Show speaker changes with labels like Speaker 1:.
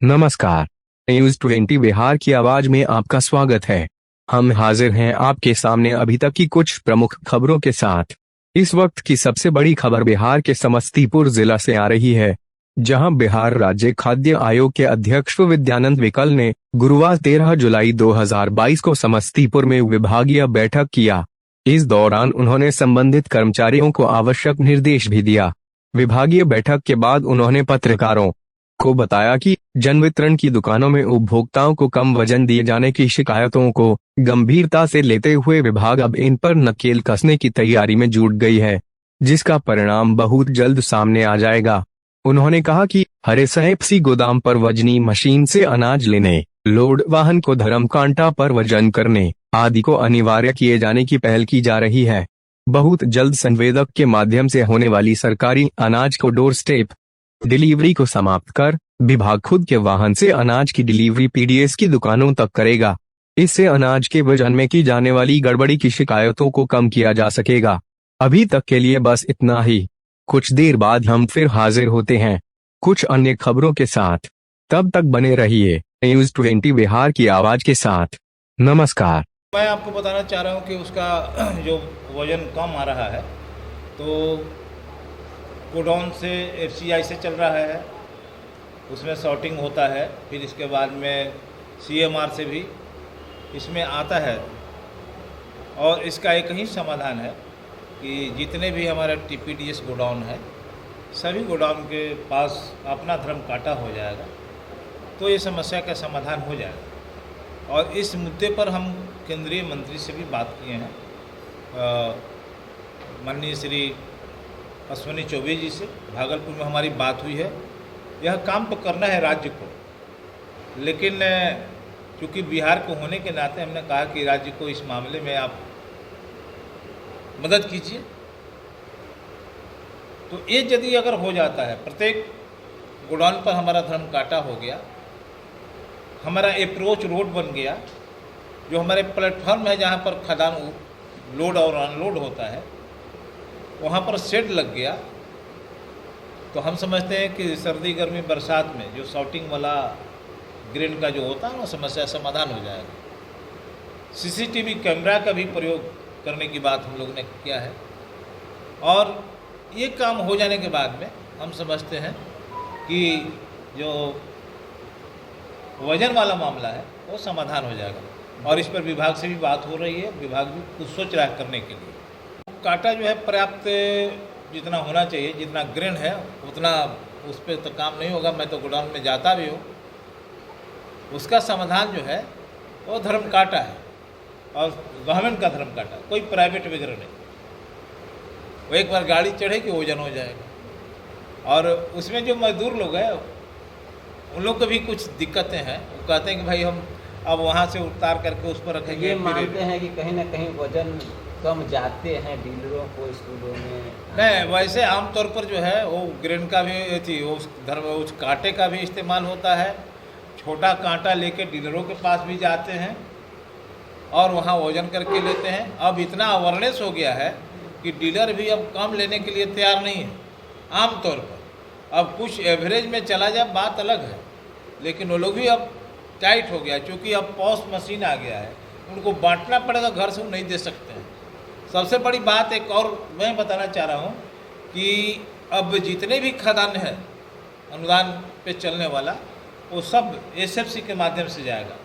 Speaker 1: नमस्कार। न्यूज़ 20 बिहार की आवाज में आपका स्वागत है। हम हाजिर हैं आपके सामने अभी तक की कुछ प्रमुख खबरों के साथ। इस वक्त की सबसे बड़ी खबर बिहार के समस्तीपुर जिला से आ रही है, जहां बिहार राज्य खाद्य आयोग के अध्यक्ष विद्यानंद विकल ने गुरुवार 13 जुलाई 2022 को समस्तीपुर में विभागीय बैठक किया। इस दौरान उन्होंने संबंधित कर्मचारियों को आवश्यक निर्देश भी दिया। विभागीय बैठक के बाद उन्होंने पत्रकारों को बताया कि जन वितरण की दुकानों में उपभोक्ताओं को कम वजन दिए जाने की शिकायतों को गंभीरता से लेते हुए विभाग अब इन पर नकेल कसने की तैयारी में जुट गई है, जिसका परिणाम बहुत जल्द सामने आ जाएगा। उन्होंने कहा कि हर एसएफसी गोदाम पर वजनी मशीन से अनाज लेने, लोड वाहन को धर्म कांटा पर वजन करने आदि को अनिवार्य किए जाने की पहल की जा रही है। बहुत जल्द संवेदक के माध्यम से होने वाली सरकारी अनाज को डोर स्टेप डिलीवरी को समाप्त कर विभाग खुद के वाहन से अनाज की डिलीवरी पीडीएस की दुकानों तक करेगा। इससे अनाज के वजन में की जाने वाली गड़बड़ी की शिकायतों को कम किया जा सकेगा। अभी तक के लिए बस इतना ही। कुछ देर बाद हम फिर हाजिर होते हैं कुछ अन्य खबरों के साथ। तब तक बने रहिए न्यूज़ 20 बिहार की आवाज के साथ। नमस्कार।
Speaker 2: मैं आपको बताना चाह रहा हूँ कि उसका जो वज़न कम आ रहा है, तो गोडाउन से एफसीआई से चल रहा है, उसमें सॉर्टिंग होता है, फिर इसके बाद में सीएमआर से भी इसमें आता है। और इसका एक ही समाधान है कि जितने भी हमारे टीपीडीएस गोडाउन है, सभी गोडाउन के पास अपना धर्म काटा हो जाएगा, तो ये समस्या का समाधान हो जाएगा। और इस मुद्दे पर हम केंद्रीय मंत्री से भी बात किए हैं, माननीय श्री अश्विनी चौबे जी से। भागलपुर में हमारी बात हुई है। यह काम तो करना है राज्य को, लेकिन चूँकि बिहार को होने के नाते हमने कहा कि राज्य को इस मामले में आप मदद कीजिए। तो ये यदि अगर हो जाता है, प्रत्येक गोडाउन पर हमारा धर्म काटा हो गया, हमारा अप्रोच रोड बन गया, जो हमारे प्लेटफॉर्म है जहाँ पर खदान लोड और अनलोड होता है, वहाँ पर शेड लग गया, तो हम समझते हैं कि सर्दी गर्मी बरसात में जो सॉर्टिंग वाला ग्रेन का जो होता है, वो समस्या समाधान हो जाएगा। सीसीटीवी कैमरा का भी प्रयोग करने की बात हम लोगों ने किया है। और ये काम हो जाने के बाद में हम समझते हैं कि जो वजन वाला मामला है वो समाधान हो जाएगा। और इस पर विभाग से भी बात हो रही है, विभाग भी कुछ सोच रहा है करने के लिए। काटा जो है पर्याप्त जितना होना चाहिए, जितना ग्रेन है उतना, उस पर तो काम नहीं होगा। मैं तो गोडाउन में जाता भी हूँ। उसका समाधान जो है वो धर्म काटा है, और गवर्नमेंट का धर्म काटा, कोई प्राइवेट वगैरह नहीं। वो एक बार गाड़ी चढ़ेगी, वजन हो जाएगा। और उसमें जो मजदूर लोग हैं, उन लोग को भी कुछ दिक्कतें हैं। वो कहते हैं कि भाई हम अब वहाँ से उतार करके उस पर रखेंगे।
Speaker 3: ये मानते हैं कि कहीं ना कहीं वजन कम जाते हैं डीलरों को स्कूलों में।
Speaker 2: नहीं, वैसे आमतौर पर जो है वो ग्रेन का भी थी, वो उस कांटे का भी इस्तेमाल होता है। छोटा कांटा लेके डीलरों के पास भी जाते हैं और वहाँ वजन करके लेते हैं। अब इतना अवेयरनेस हो गया है कि डीलर भी अब कम लेने के लिए तैयार नहीं है आमतौर पर। अब कुछ एवरेज में चला जाए बात अलग है, लेकिन वो लोग भी अब टाइट हो गया, क्योंकि अब पॉस मशीन आ गया है। उनको बांटना पड़ेगा, घर से वो नहीं दे सकते हैं। सबसे बड़ी बात एक और मैं बताना चाह रहा हूँ कि अब जितने भी खदान है अनुदान पे चलने वाला, वो सब एसएफसी के माध्यम से जाएगा।